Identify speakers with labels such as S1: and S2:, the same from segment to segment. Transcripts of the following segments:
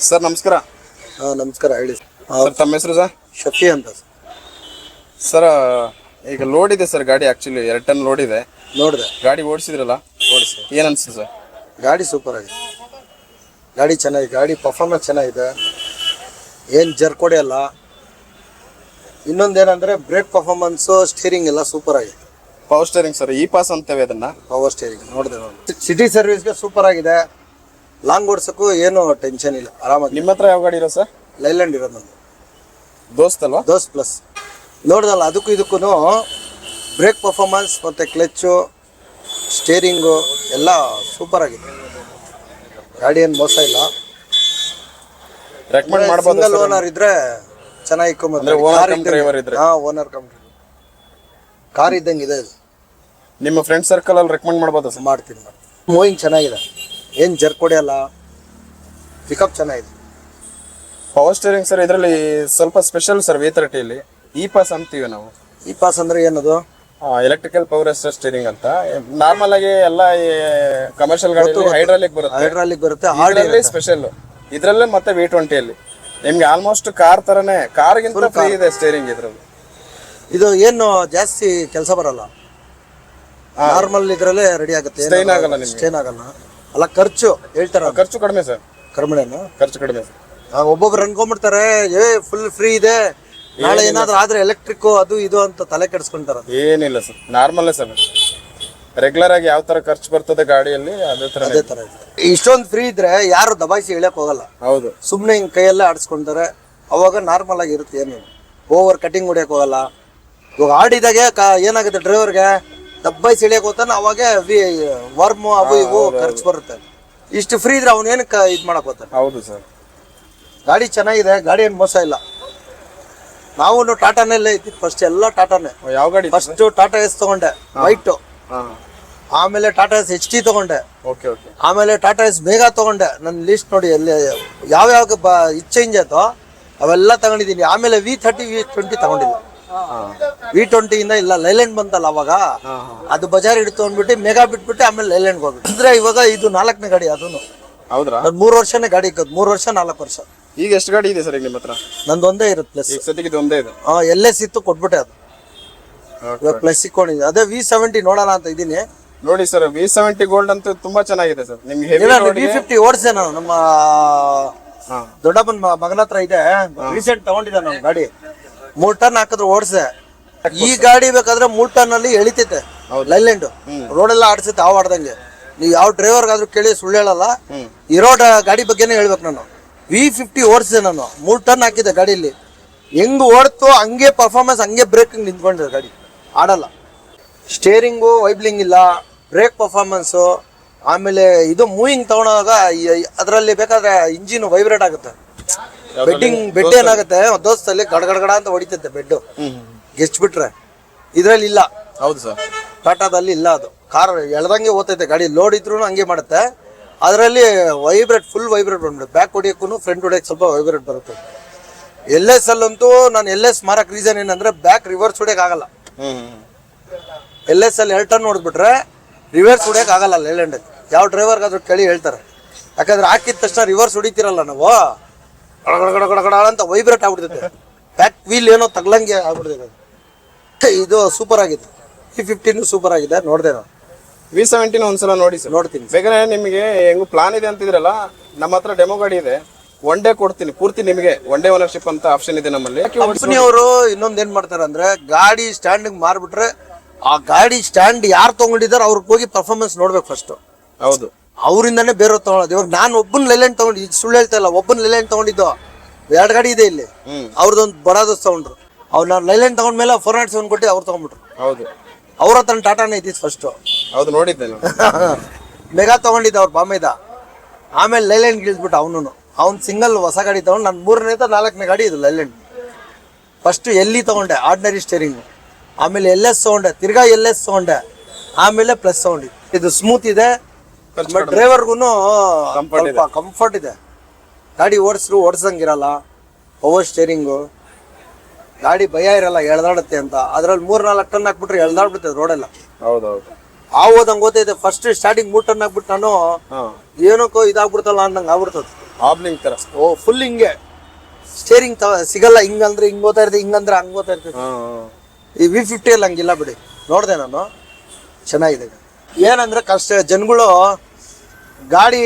S1: Sir ನಮಸ್ಕಾರ.
S2: ನಮಸ್ಕಾರ ಹೇಳಿ
S1: ಸರ್ ತಮ್ಮ ಹೆಸರು ಸರ್?
S2: ಶಫಿ ಅಂತ
S1: ಸರ್ ಈಗ ಲೋಡ್ ಇದೆ ಸರ್ ಗಾಡಿ, ಆಕ್ಚುಲಿ 2 ಟನ್ ಲೋಡ್ ಇದೆ.
S2: ನೋಡಿದೆ
S1: ಗಾಡಿ ಓಡಿಸಿದ್ರಲ್ಲ, ಏನ್ ಅನ್ಸುತ್ತೆ ಸರ್?
S2: ಗಾಡಿ ಸೂಪರ್ ಆಗಿದೆ, ಗಾಡಿ ಚೆನ್ನಾಗಿದೆ, ಗಾಡಿ ಪರ್ಫಾರ್ಮೆನ್ಸ್ ಚೆನ್ನಾಗಿದೆ, ಏನು ಜರ್ಕೊಡೆ ಅಲ್ಲ. ಇನ್ನೊಂದೇನಂದ್ರೆ ಬ್ರೇಕ್ ಪರ್ಫಾರ್ಮೆನ್ಸು, ಸ್ಟೀರಿಂಗ್ ಎಲ್ಲ ಸೂಪರ್ ಆಗಿದೆ.
S1: ಪವರ್ ಸ್ಟೇರಿಂಗ್ ಸರ್, ಈ ಪಾಸ್ ಅಂತೇವೆ ಅದನ್ನ.
S2: ಪವರ್ ಸ್ಟೇರಿಂಗ್ ನೋಡಿದೆ ಸಿಟಿ ಸರ್ವಿಸ್ಗೆ ಸೂಪರ್ ಆಗಿದೆ. ಲಾಂಗ್ ಓಡಿಸೋಕ್ಕೂ ಏನು ಟೆನ್ಷನ್ ಇಲ್ಲ, ಆರಾಮಾಗಿ.
S1: ನಿಮ್ಮ ಹತ್ರ ಯಾವ ಗಾಡಿ ಇರೋ ಸರ್?
S2: ಲೈಲ್ಯಾಂಡ್ ಇರೋದು ನಮ್ಮದು,
S1: ದೋಸ್ತ್ ಅಲ್ವಾ?
S2: ದೋಸ್ತ್ ಪ್ಲಸ್. ನೋಡ್ದಲ್ಲ, ಅದಕ್ಕೂ ಇದಕ್ಕೂ ಬ್ರೇಕ್ ಪರ್ಫಾರ್ಮೆನ್ಸ್ ಮತ್ತು ಕ್ಲಚ್ಚು, ಸ್ಟೇರಿಂಗು ಎಲ್ಲ ಸೂಪರ್ ಆಗಿದೆ. ಗಾಡಿ ಏನು ಮೋಸ ಇಲ್ಲ.
S1: ರೆಕಮೆಂಡ್ ಮಾಡ್ಬೋದು.
S2: ಸಿಂಗಲ್ ಓನರ್ ಇದ್ರೆ ಚೆನ್ನಾಗಿ ಓನರ್ ಕಂಪ್ನಿ ಕಾರ್ ಇದ್ದಂಗೆ ಇದೆ ಇದು.
S1: ನಿಮ್ಮ ಫ್ರೆಂಡ್ ಸರ್ಕಲ್ ಅಲ್ಲಿ ರೆಕಮೆಂಡ್ ಮಾಡ್ಬೋದು ಸರ್?
S2: ಮಾಡ್ತೀನಿ. ಮೂವಿಂಗ್ ಚೆನ್ನಾಗಿದೆ, ಏನು ಜರ್ಕೊಡೆ ಅಲ್ಲ, ಪಿಕಪ್ ಚೆನ್ನಾಗಿದೆ.
S1: ಪವರ್ ಸ್ಟೇರಿಂಗ್ ಸರ್ ಇದರಲ್ಲಿ ಸ್ವಲ್ಪ ಸ್ಪೆಷಲ್ ಸರ್. V30 ಈ ಪಾಸ್ ಅಂತೀವಿ ನಾವು.
S2: ಈ ಪಾಸ್ ಅಂದ್ರೆ ಏನದು?
S1: ಎಲೆಕ್ಟ್ರಿಕಲ್ ಪವರ್ ಅಸಿಸ್ಟ್ ಸ್ಟೇರಿಂಗ್ ಅಂತ. ನಾರ್ಮಲ್ ಆಗಿ ಎಲ್ಲ ಕಮರ್ಷಿಯಲ್ ಗಾಡಿ ಹೈಡ್ರಾಲಿಕ್
S2: ಬರುತ್ತೆ.
S1: ಹಾರ್ಡ್ಲಿ ಸ್ಪೆಷಲ್ ಇದ್ರಲ್ಲೇ ಮತ್ತೆ V20 ನಿಮ್ಗೆ ಆಲ್ಮೋಸ್ಟ್ ಕಾರ್ ತರನೇ, ಕಾರ್ಗಿಂತ ಫ್ರೀ ಇದೆ ಸ್ಟೇರಿಂಗ್ ಇದ್ರಲ್ಲಿ.
S2: ಇದು ಏನು ಜಾಸ್ತಿ ಕೆಲಸ ಬರಲ್ಲ, ನಾರ್ಮಲ್ ಇದ್ರಲ್ಲೇ ರೆಡಿ ಆಗುತ್ತೆ.
S1: ಸ್ಟೇನ್ ಆಗಲ್ಲ ನಿಮ್ಗೆ.
S2: ಸ್ಟೇನ್ ಆಗಲ್ಲ ಅಲ್ಲ. ಖರ್ಚು ಹೇಳ್ತಾರ?
S1: ಖರ್ಚು ಕಡಿಮೆ ಸರ್.
S2: ಕಡಿಮೆನಾ?
S1: ಖರ್ಚು ಕಡಿಮೆ ಸರ್.
S2: ಒಬ್ಬೊಬ್ರು ಅನ್ಕೊಂಡ್ಬಿಡ್ತಾರೆ ಫುಲ್ ಫ್ರೀ ಇದೆ, ನಾಳೆ ಏನಾದ್ರು ಆದ್ರೆ ಎಲೆಕ್ಟ್ರಿಕ್ ಅದು ಇದು ಅಂತ ತಲೆ ಕೆಡಿಸ್ಕೊಂತಾರ.
S1: ಏನಿಲ್ಲ ಸರ್, ನಾರ್ಮಲ್ ಸರ್. ರೆಗ್ಯುಲರ್ ಆಗಿ ಯಾವ ತರ ಖರ್ಚು ಬರ್ತದೆ ಗಾಡಿಯಲ್ಲಿ ಅದೇ ತರ
S2: ಇದೆ. ಇಷ್ಟೊಂದು ಫ್ರೀ ಇದ್ರೆ ಯಾರು ದಬಾಯಿಸಿ ಇಳಿಯಕ್ ಹೋಗಲ್ಲ.
S1: ಹೌದು,
S2: ಸುಮ್ನೆ ಹಿಂಗ್ ಕೈಯಲ್ಲೇ ಆಡಿಸ್ಕೊಂತಾರೆ. ಅವಾಗ ನಾರ್ಮಲ್ ಆಗಿ ಇರುತ್ತೆ, ಏನು ಓವರ್ ಕಟಿಂಗ್ ಹೊಡಿಯಕ್ ಹೋಗಲ್ಲ. ಇವಾಗ ಆಡಿದಾಗೆ ಏನಾಗುತ್ತೆ, ಡ್ರೈವರ್ಗೆ ದಬ್ಬಾಯಿಸಿ ಇಳಿಯಕ್ ಹೋಗ್ತಾನೆ, ಅವಾಗ ವರ್ಮು ಅವು ಇವು ಖರ್ಚು ಬರುತ್ತೆ. ಇಷ್ಟು ಫ್ರೀ ಇದ್ರೆ ಅವನೇನಕ್ಕೆ ಇದು ಮಾಡಕ್ ಹೋಗ್ತಾನೆ.
S1: ಹೌದು ಸರ್.
S2: ಗಾಡಿ ಚೆನ್ನಾಗಿದೆ, ಗಾಡಿ ಏನು ಮೋಸ ಇಲ್ಲ. ನಾವು ಟಾಟಾನಲ್ಲೇ ಇದ್ದಿದ್ದು ಫಸ್ಟ್, ಎಲ್ಲ ಟಾಟಾನೇ.
S1: ಯಾವ ಗಾಡಿ?
S2: ಫಸ್ಟ್ ಟಾಟಾ ಎಸ್ ತಗೊಂಡೆ ವೈಟ್, ಆಮೇಲೆ ಟಾಟಾ ಎಸ್ HT ತಗೊಂಡೆ, ಆಮೇಲೆ ಟಾಟಾ ಎಸ್ ಬೇಗ ತಗೊಂಡೆ. ನನ್ನ ಲಿಸ್ಟ್ ನೋಡಿ, ಎಲ್ಲಿ ಯಾವ್ಯಾವ ಚೇಂಜ್ ಆಯ್ತೋ ಅವೆಲ್ಲ ತಗೊಂಡಿದ್ದೀನಿ. ಆಮೇಲೆ V30 V20 ತಗೊಂಡಿದ್ದೆ. V20 ಇಂದ ಇಲ್ಲ ಲೈಲ್ಯಾಂಡ್ ಬಂತಲ್ಲ ಅವಾಗ, ಅದು ಬಜಾರ್ ಹಿಡಿತು ಅಂದ್ಬಿಟ್ಟು ಮೆಗಾ ಬಿಟ್ಬಿಟ್ಟು ಆಮೇಲೆ ಲೈಲ್ಯಾಂಡ್ಗೆ ಹೋಗ್ಬಿಟ್ಟು. ಅಂದ್ರೆ ಇವಾಗ ಇದು 4ನೇ ಗಾಡಿ. ಅದನ್ನು
S1: ಹೌದ್ರಾ?
S2: 3 ವರ್ಷನೇ ಗಾಡಿ ಇಕ್ಕದು, 3 ವರ್ಷ 4 ವರ್ಷ.
S1: ಈಗ ಎಷ್ಟು ಗಾಡಿ ಇದೆ ಸರ್ ನಿಮ್ಮ ಹತ್ರ?
S2: ನಂದು ಒಂದೇ ಇರುತ್ತೆ ಪ್ಲಸ್.
S1: ಈಗ ಸದ್ಯಕ್ಕೆ ಒಂದೇ ಇದೆ.
S2: LS ಇತ್ತು, ಕೊಟ್ಬಿಟ್ಟೆ. ಅದು ಇವಾಗ ಪ್ಲಸ್ ಇಕ್ಕೊಂಡಿದ್ದೆ. ಅದೇ V70 ನೋಡೋಣ ಅಂತ ಇದ್ದೀನಿ.
S1: ನೋಡಿ ಸರ್, V70 ಗೋಲ್ಡ್ ಅಂತ ತುಂಬಾ ಚೆನ್ನಾಗಿದೆ ಸರ್. ನಿಮ್ಗೆ
S2: V50 ಓಡಿಸೆ ನಾನು, ನಮ್ಮ ದೊಡ್ಡಪ್ಪನ ಮಗನ ಹತ್ರ ಇದೆ. ರೀಸೆಂಟ್ ತಗೊಂಡಿದ್ದೆ ನಾನು ಗಾಡಿ. 3 ಟನ್ ಹಾಕಿದ್ರು ಓಡಿಸೆ. ಈ ಗಾಡಿ ಬೇಕಾದ್ರೆ 3 ಟನ್ ಅಲ್ಲಿ ಎಳಿತೈತೆ ಲೈಲ್ಯಾಂಡ್. ರೋಡೆಲ್ಲ ಆಡ್ಸುತ್ತೆ ಹಾವು ಆಡ್ದಂಗೆ. ನೀವು ಯಾವ ಡ್ರೈವರ್ಗಾದ್ರೂ ಕೇಳಿ ಸುಳ್ಳು ಹೇಳಲ್ಲ. ಇರೋ ಗಾಡಿ ಬಗ್ಗೆನೇ ಹೇಳ್ಬೇಕು. ನಾನು V50 ಓಡಿಸಿದೆ, ನಾನು 3 ಟನ್ ಹಾಕಿದ್ದೆ ಗಾಡಿಯಲ್ಲಿ. ಹೆಂಗ್ ಓಡ್ತು ಹಂಗೆ ಪರ್ಫಾರ್ಮೆನ್ಸ್, ಹಂಗೆ ಬ್ರೇಕಿಂಗ್ ನಿಂತ್ಕೊಂಡಿದೆ ಗಾಡಿ, ಆಡಲ್ಲ. ಸ್ಟೇರಿಂಗು ವೈಬ್ಲಿಂಗ್ ಇಲ್ಲ, ಬ್ರೇಕ್ ಪರ್ಫಾರ್ಮೆನ್ಸು. ಆಮೇಲೆ ಇದು ಮೂವಿಂಗ್ ತಗೊಂಡಾಗ ಅದರಲ್ಲಿ ಬೇಕಾದ್ರೆ ಇಂಜಿನ್ ವೈಬ್ರೇಟ್ ಆಗುತ್ತೆ. ಬೆಡ್ ಏನಾಗುತ್ತೆ ದೋಸ್ತಲ್ಲಿ ಗಡಗಡ ಅಂತ ಹೊಡಿತೈತೆ ಬೆಡ್, ಗೆಚ್ಬಿಟ್ರೆ. ಇದ್ರಲ್ಲಿ ಇಲ್ಲ.
S1: ಹೌದು ಸರ್,
S2: ಟಾಟಾದಲ್ಲಿ ಇಲ್ಲ. ಅದು ಕಾರ್ ಎಳ್ದಂಗೆ ಓದ್ತೈತೆ ಗಾಡಿ, ಲೋಡ್ ಇದ್ರೂ ಹಂಗೆ ಮಾಡುತ್ತೆ. ಅದರಲ್ಲಿ ವೈಬ್ರೇಟ್, ಫುಲ್ ವೈಬ್ರೇಟ್ ಬಂದ್ಬಿಡುತ್ತೆ. ಬ್ಯಾಕ್ ಹೊಡಿಯೋಕ್ಕೂ ಫ್ರಂಟ್ ಹೊಡಿಯೋಕೆ ಸ್ವಲ್ಪ ವೈಬ್ರೇಟ್ ಬರುತ್ತೆ. LS ಅಲ್ಲಂತೂ ನಾನು LS ಮಾರಕ್ ರೀಸನ್ ಏನಂದ್ರೆ ಬ್ಯಾಕ್ ರಿವರ್ಸ್ ಹೊಡಿಯೋಕೆ ಆಗಲ್ಲ. LS ಅಲ್ಲಿ 2 ಟನ್ ಹೊಡೆದ್ಬಿಟ್ರೆ ರಿವರ್ಸ್ ಹೊಡಿಯೋಕೆ ಆಗಲ್ಲ ಲೈಲ್ಯಾಂಡ್. ಯಾವ ಡ್ರೈವರ್ಗಾದ್ರೂ ಕೇಳಿ ಹೇಳ್ತಾರೆ. ಯಾಕಂದ್ರೆ ಹಾಕಿದ ತಕ್ಷಣ ರಿವರ್ಸ್ ಹೊಡಿತೀರಲ್ಲ ನಾವು, ಗಡಗಡ ಅಂತ ವೈಬ್ರೇಟ್ ಆಗ್ಬಿಡ್ತೈತೆ. ಬ್ಯಾಕ್ ವೀಲ್ ಏನೋ ತಗ್ಲಂಗೆ ಆಗ್ಬಿಡ್ತೈತೆ. ಇದು ಸೂಪರ್ ಆಗಿದೆ. V50 ಸೂಪರ್ ಆಗಿದೆ. ನೋಡಿದೆ ನಾನು.
S1: V70 ಒಂದ್ಸಲ ನೋಡಿ ಸರ್.
S2: ನೋಡ್ತೀನಿ.
S1: ಬೇಗನೆ ನಿಮಗೆ ಹೆಂಗು ಪ್ಲಾನ್ ಇದೆ ಅಂತಿದ್ರಲ್ಲ, ನಮ್ಮ ಹತ್ರ ಡೆಮೋ ಗಾಡಿ ಇದೆ. 1 ಡೇ ಕೊಡ್ತೀನಿ ಪೂರ್ತಿ ನಿಮಗೆ. 1 ಡೇ ಓನರ್ಶಿಪ್ ಅಂತ ಆಪ್ಷನ್ ಇದೆ ನಮ್ಮಲ್ಲಿ.
S2: ಕಂಪನಿಯವರು ಇನ್ನೊಂದು ಏನ್ ಮಾಡ್ತಾರೆ ಅಂದ್ರೆ, ಗಾಡಿ ಸ್ಟ್ಯಾಂಡ್ ಮಾರ್ಬಿಟ್ರೆ ಆ ಗಾಡಿ ಸ್ಟ್ಯಾಂಡ್ ಯಾರು ತಗೊಂಡಿದ್ದಾರೆ ಅವ್ರಿಗೆ ಹೋಗಿ ಪರ್ಫಾರ್ಮೆನ್ಸ್ ನೋಡ್ಬೇಕು ಫಸ್ಟ್.
S1: ಹೌದು,
S2: ಅವರಿಂದಾನೇ ಬೇರೆ ತಗೊಳ್ಳೋದು. ಇವಾಗ ನಾನು ಒಬ್ಬನ ಲೈಲ್ಯಾಂಡ್ ತಗೊಂಡಿದ್ದು, ಸುಳ್ಳು ಹೇಳ್ತಾ ಇಲ್ಲ, ಒಬ್ಬನ ಲೈಲ್ಯಾಂಡ್ ತಗೊಂಡಿದ್ದು. 2 ಗಾಡಿ ಇದೆ ಇಲ್ಲಿ. ಅವ್ರದ್ದೊಂದು ಬಡಾದೋಸ್ ತಗೊಂಡ್ರು. ಅವ್ರು ನಾನು ಲೈಲ್ಯಾಂಡ್ ತಗೊಂಡ್ಮೇಲೆ 407 ಕೊಟ್ಟು ಅವ್ರು ತಗೊಂಡ್ಬಿಟ್ರು.
S1: ಹೌದು,
S2: ಅವ್ರ ಹತ್ರ ಟಾಟಾನೇ ಇದ್ದಿತ್ತು ಫಸ್ಟ್.
S1: ಹೌದು, ನೋಡಿದ್ದೆ.
S2: ಮೆಗಾ ತಗೊಂಡಿದ್ದ ಅವ್ರ ಬಾಮೈದ. ಆಮೇಲೆ ಲೈಲ್ಯಾಂಡ್ ಇಳಿದ್ಬಿಟ್ಟು ಅವ್ನು ಸಿಂಗಲ್ ಹೊಸ ಗಾಡಿ ತಗೊಂಡು. ನಾನು 3ನೇ 4ನೇ ಗಾಡಿ ಇದು ಲೈಲ್ಯಾಂಡ್. ಫಸ್ಟ್ LE ತಗೊಂಡೆ, ಆರ್ಡಿನರಿ ಸ್ಟೇರಿಂಗ್. ಆಮೇಲೆ LS ತಗೊಂಡೆ, ತಿರ್ಗಾ LS ತಗೊಂಡೆ, ಆಮೇಲೆ ಪ್ಲಸ್ ತಗೊಂಡಿದ್ದೆ. ಇದು ಸ್ಮೂತ್ ಇದೆ, ಡ್ರೈವರ್ಗು ಕಂಫರ್ಟ್ ಇದೆ. ಗಾಡಿ ಓಡಿಸಂಗಿರಲ್ಲ. ಪವರ್ ಸ್ಟೇರಿಂಗು, ಗಾಡಿ ಭಯ ಇರಲ್ಲ ಎಳ್ದಾಡುತ್ತೆ ಅಂತ. ಅದ್ರಲ್ಲಿ 3-4 ಟನ್ ಹಾಕ್ಬಿಟ್ರೆ ಎಳ್ದಾಡ್ಬಿಡ್ತದೆ ರೋಡೆಲ್ಲ.
S1: ಹೌದೌದು.
S2: ಹೋದಂಗೆ ಓದೈತೆ ಫಸ್ಟ್ ಸ್ಟಾರ್ಟಿಂಗ್ 3 ಟನ್ ಆಗ್ಬಿಟ್ಟು ನಾನು
S1: ಹಾ
S2: ಏನಕ್ಕೋ ಇದಾಗ್ಬಿಡ್ತಲ್ಲ ಅನ್ನಂಗೆ ಆಗ್ಬಿಡ್ತದೆ.
S1: ಆಬ್ಲಿಂಗ್ ತರ.
S2: ಓ ಫುಲ್ ಹಿಂಗೆ ಸ್ಟೇರಿಂಗ್ ಸಿಗಲ್ಲ, ಹಿಂಗಂದ್ರೆ ಹಿಂಗ್ ಓದ್ತಾ ಇರ್ತದೆ, ಹಿಂಗಂದ್ರೆ ಹಂಗ್ ಓದ್ತಾ ಇರ್ತದೆ.
S1: ಹಾ
S2: ಈ V50 ಅಲ್ಲಿ ಹಂಗಿಲ್ಲ ಬಿಡಿ, ನೋಡಿದೆ ನಾನು, ಚೆನ್ನಾಗಿದೆ. ಏನಂದ್ರೆ ಕಷ್ಟ ಜನಗಳು ಗಾಡಿ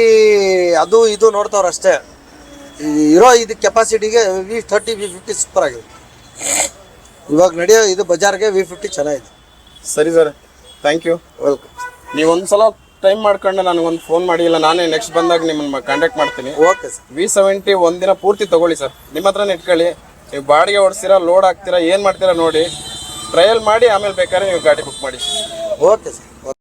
S2: ಅದು ಇದು ನೋಡ್ತಾವ್ರ ಅಷ್ಟೇ. ಇರೋ ಇದು ಕೆಪಾಸಿಟಿಗೆ V30 V50 ಸೂಪರ್ ಆಗಿದೆ. ಇವಾಗ ನಡೆಯೋ ಇದು ಬಜಾರ್ಗೆ V50 ಚೆನ್ನಾಗಿದೆ.
S1: ಸರಿ ಸರ್, ಥ್ಯಾಂಕ್ ಯು.
S2: ವೆಲ್ಕಮ್.
S1: ನೀವು ಒಂದ್ಸಲ ಟೈಮ್ ಮಾಡ್ಕೊಂಡು ನನಗೊಂದು ಫೋನ್ ಮಾಡಿ, ಇಲ್ಲ ನಾನೇ ನೆಕ್ಸ್ಟ್ ಬಂದಾಗ ನಿಮ್ಮನ್ನ ಕಾಂಟ್ಯಾಕ್ಟ್ ಮಾಡ್ತೀನಿ.
S2: Okay sir.
S1: V70 ಒಂದಿನ ಪೂರ್ತಿ ತಗೊಳ್ಳಿ ಸರ್, ನಿಮ್ಮ ಹತ್ರನೇ ಇಟ್ಕೊಳ್ಳಿ. ನೀವು ಬಾಡಿಗೆ ಓಡಿಸ್ತೀರಾ, ಲೋಡ್ ಹಾಕ್ತೀರಾ, ಏನು ಮಾಡ್ತೀರಾ ನೋಡಿ, ಟ್ರಯಲ್ ಮಾಡಿ ಆಮೇಲೆ ಬೇಕಾದ್ರೆ ನೀವು ಗಾಡಿ ಬುಕ್ ಮಾಡಿ.
S2: Okay sir.